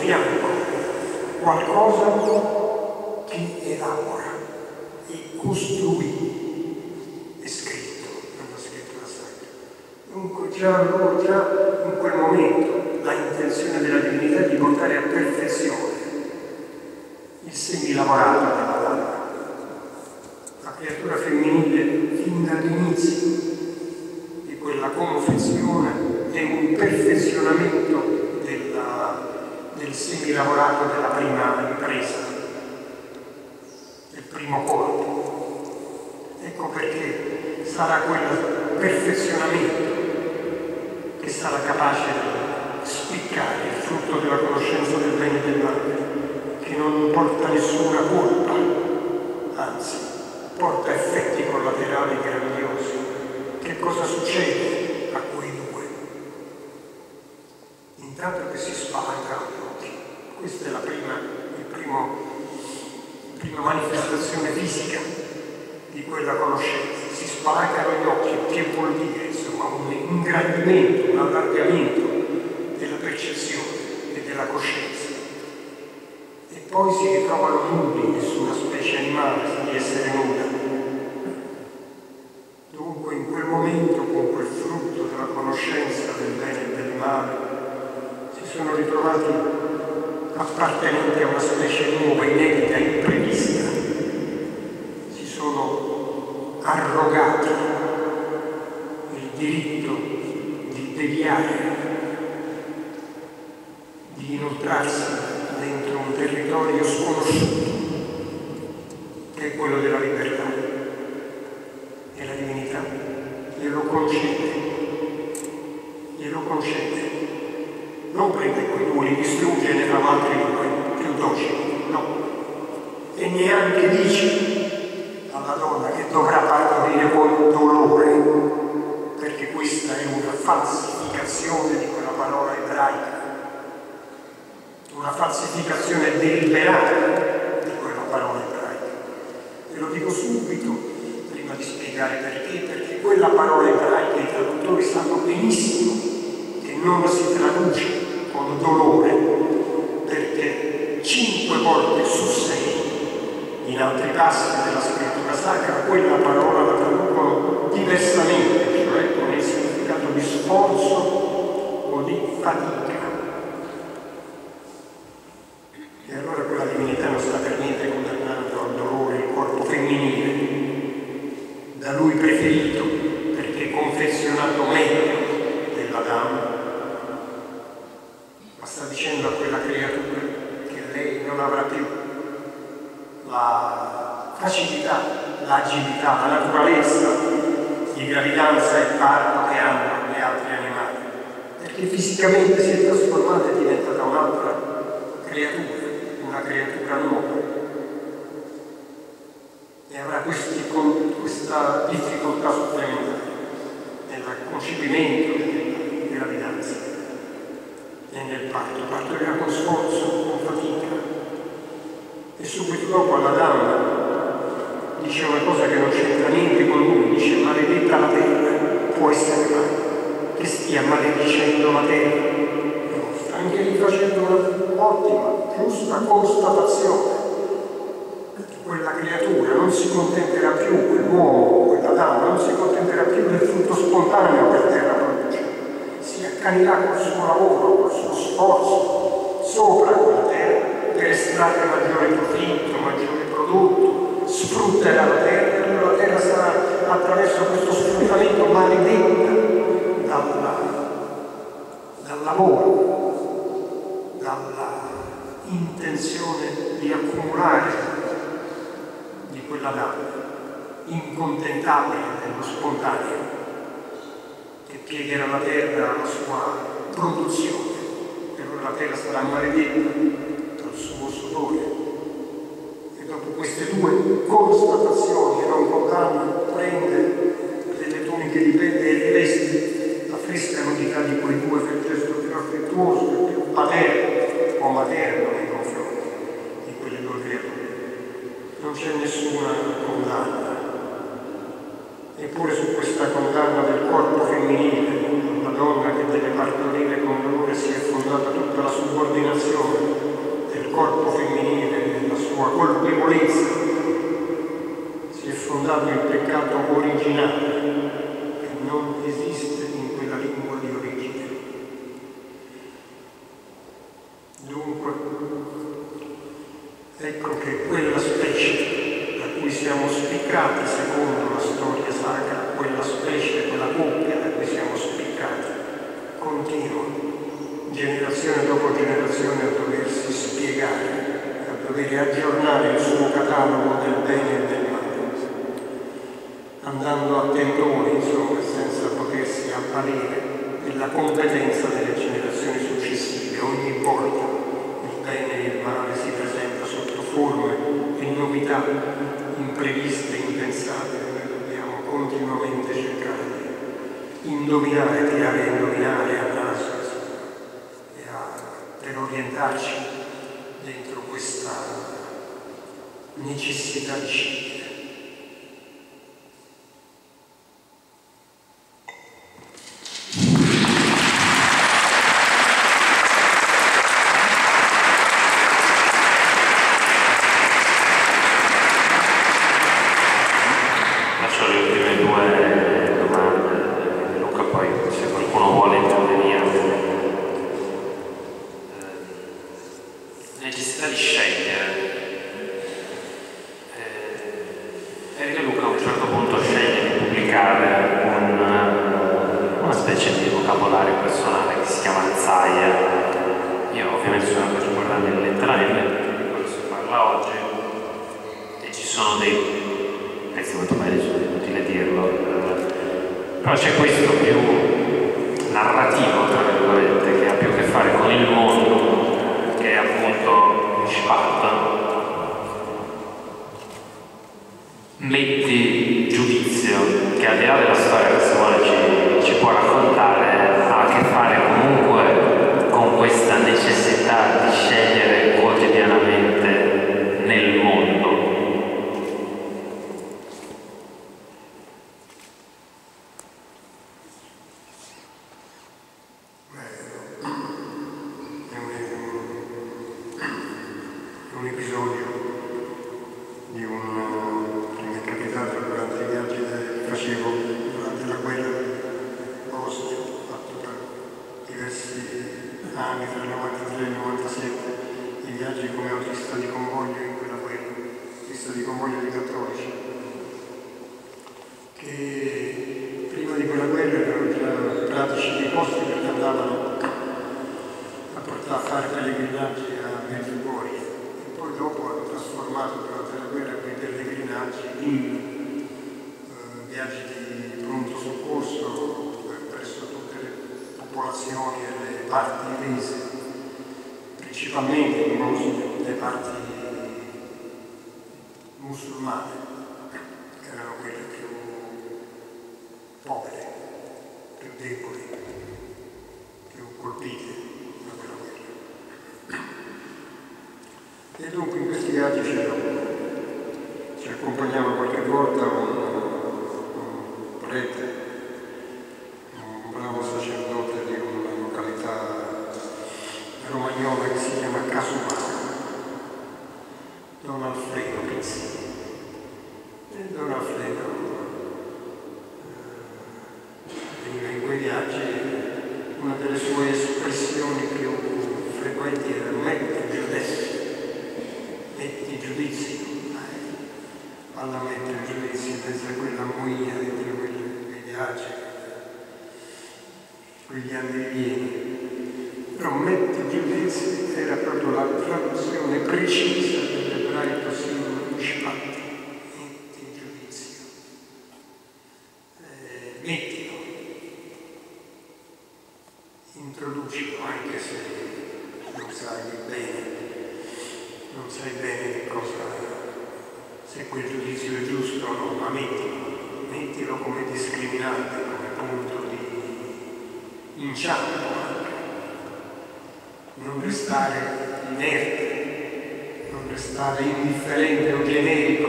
fianco qualcosa che elabora e costruì, è scritto nella scrittura sacra. Dunque già in quel momento la intenzione della divinità è di portare a perfezione il semilavorato della donna, la creatura femminile fin dall'inizio di quella confezione è un perfezionamento del semilavorato della prima impresa, del primo corpo. Ecco perché sarà quel perfezionamento che sarà capace di spiccare il frutto della conoscenza del bene e del male, che non porta nessuna colpa, anzi porta effetti collaterali grandiosi. Che cosa succede a quei due? Intanto che si spalancano gli occhi. Questa è la prima manifestazione fisica di quella conoscenza. Si spalancano gli occhi, che vuol dire? Insomma, un ingrandimento, un allargamento della percezione e della coscienza. E poi si ritrovano nudi, nessuna specie animale sa di essere nuda. Dunque in quel momento, con quel frutto della conoscenza del bene e del male, si sono ritrovati appartenenti a una specie nuova, inedita, imprevista. Si sono arrogati il diritto di deviare, di inoltrarsi dentro un territorio sconosciuto, che è quello della libertà. E la divinità glielo concede. Non prende quei due, li distrugge e ne fa altri due più docili, no. E neanche dice alla donna che dovrà partorire con dolore, perché questa è una falsificazione di quella parola ebraica, una falsificazione deliberata di quella parola ebraica. Ve lo dico subito, prima di spiegare perché quella parola ebraica i traduttori sanno benissimo che non si traduce con dolore, perché 5 volte su 6 in altri passi della scrittura sacra quella parola la traducono diversamente, cioè con il significato di sforzo o di fatica. E allora quella divinità non sta per niente condannando al dolore il corpo femminile, da lui preferito perché confezionato meglio dell'Adamo. Ma sta dicendo a quella creatura che lei non avrà più la facilità, l'agilità, la naturalezza di gravidanza e parto che hanno gli altri animali, perché fisicamente si è trasformata e è diventata un'altra creatura, una creatura nuova, e avrà questa difficoltà supplementare nel concepimento della gravidanza e nel parto. Partirà con sforzo, con fatica, e subito dopo alla donna dice una cosa che non c'entra niente con lui, dice: maledetta la terra. Può essere mai che stia maledicendo la terra? No, sta anche lì facendo un'ottima, giusta constatazione. Quella creatura non si contenterà più, quell'uomo, quella donna non si contenterà più del frutto spontaneo che la terra produce, si accanirà col suo lavoro, col suo sforzo sopra quella terra per estrarre maggiore profitto, maggiore prodotto, sfrutterà la terra, e allora la terra sarà attraverso questo sfruttamento maledetta dal lavoro, dalla intenzione di accumulare di quella donna, incontentabile dello spontaneo, che piegherà la terra alla sua produzione, e allora la terra sarà maledetta dal suo sudore. E dopo queste due constatazioni e non condanna, prende delle tuniche di pelle e li veste, la fresca nudità di quei due per il gesto più affettuoso e più paterno o materno nei confronti di quelle due creature. Non c'è nessuna condanna. Eppure su questa condanna del corpo femminile, la donna che deve partorire con dolore, si è fondata tutta la subordinazione usato il peccato originale, che non esiste in quella lingua di origine. Dunque, ecco che quella specie da cui siamo spiccati, secondo la storia sacra, quella specie, quella coppia da cui siamo spiccati, continua, generazione dopo generazione, a doversi spiegare, a dover aggiornare il suo catalogo del bene e del male, andando a tentoni, insomma, senza potersi avvalere della competenza delle generazioni successive. Ogni volta il bene e il male si presenta sotto forme e novità impreviste, impensate, e noi dobbiamo continuamente cercare di indovinare, tirare a indovinare a naso per orientarci dentro questa necessità di scegliere. Faccio le ultime due domande, Luca, poi se qualcuno vuole intervenire. Necessità di scegliere. Perché Luca a un certo punto sceglie di pubblicare una specie di vocabolario personale che si chiama Anzaia. Io ovviamente sono andato a guardare letteralmente di quello si parla oggi e ci sono dei pezzi molto belli, sono inutile dirlo, però c'è questo più narrativo, tra virgolette, che ha più a che fare con il mondo, che è appunto Shabbat. Metti giudizio, che al di là della storia che Simone ci può raccontare, ha a che fare comunque con questa necessità di scegliere quotidianamente nel mondo. Un episodio che mi è capitato durante i viaggi che facevo durante la guerra del Bosnia, fatto per diversi anni, tra il 93 e il 97, i viaggi come autista di convoglio in quella guerra, autista di convoglio di cattolici, che prima di quella guerra erano già pratici dei posti perché andavano a fare pellegrinaggi a Medjugorje. Poi dopo hanno trasformato durante la guerra quei pellegrinaggi in viaggi di pronto soccorso presso tutte le popolazioni e le parti rese, principalmente in Bosnia, le parti musulmane, che erano quelle più povere, più deboli, più colpite da quella guerra. E dunque in questi viaggi ci accompagnava qualche volta un prete, un bravo sacerdote di una località romagnola che si chiama Casumano, Don Alfredo Pizzini. E Don Alfredo veniva in quei viaggi, una delle sue espressioni più frequenti era metti giudizio, alla mettere giudizio in mezzo a quella moia dentro quei viaggi, quegli andirivieni. Però metti giudizio era proprio la traduzione precisa dell'ebraico Mishpat, metti giudizio, mettilo, introducilo, anche se non sai bene. Non sai bene che cosa, se quel giudizio è giusto o no, ma mettilo come discriminante, come punto di inciampo anche. Non restare inerte, non restare indifferente o generico,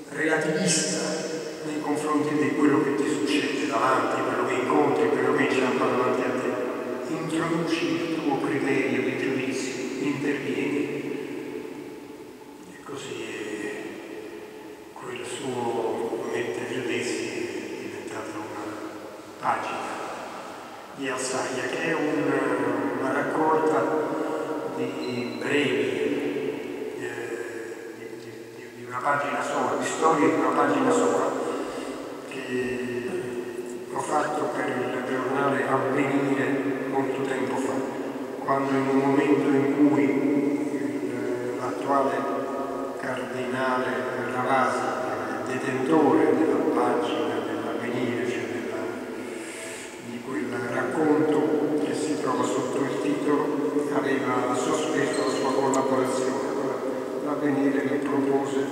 relativista nei confronti di quello che ti succede davanti, quello che incontri, quello che inciampa davanti a te. Introduci il tuo criterio di giudizio, intervieni, e così è quello Alzaglia, che è una raccolta di brevi, di una pagina sola, di storie di una pagina sola, che ho fatto per il giornale Avvenire molto tempo fa, quando in un momento in cui l'attuale cardinale Ravasi, detentore della pagina dell'Avvenire, cioè di quel racconto che si trova sotto il titolo, aveva sospeso la sua collaborazione. L'Avvenire mi propose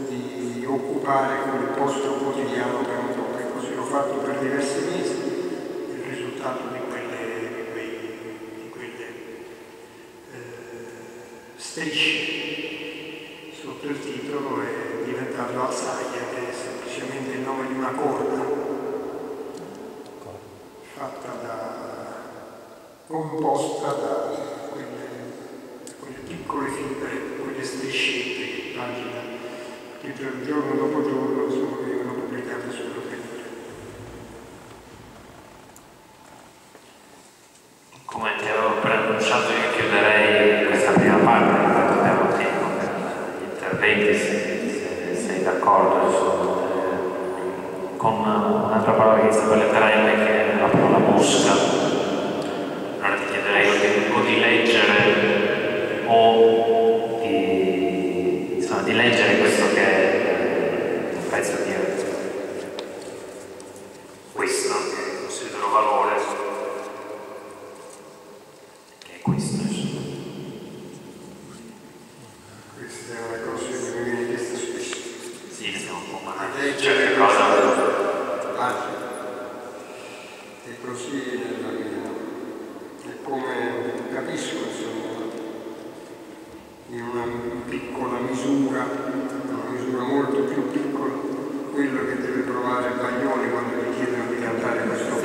di occupare quel posto quotidiano per un po', e così l'ho fatto per diversi mesi. Il risultato di quelle strisce sotto il titolo è diventato Alzaglia, che è semplicemente il nome di una corda composta da quelle piccole fibre, quelle striscette che pagina che giorno dopo giorno vengono pubblicate sull'Avvenire. Come ti avevo preannunciato, io chiuderei questa prima parte, intanto abbiamo tempo per gli interventi, se sei d'accordo, con un'altra parola che inizia per lettera M, che è la parola mosca. Allora ti chiederei o di leggere o di leggere questo che è un pezzo di questo che considero valore, che è questo, insomma. Questa è una cosa che mi viene chiesta spesso. Sì, stiamo un po' male. Certe cose. E così nella mia. E come capisco, insomma, in una piccola misura, una misura molto più piccola, quello che deve provare Baglioni quando gli chiedono di cantare questo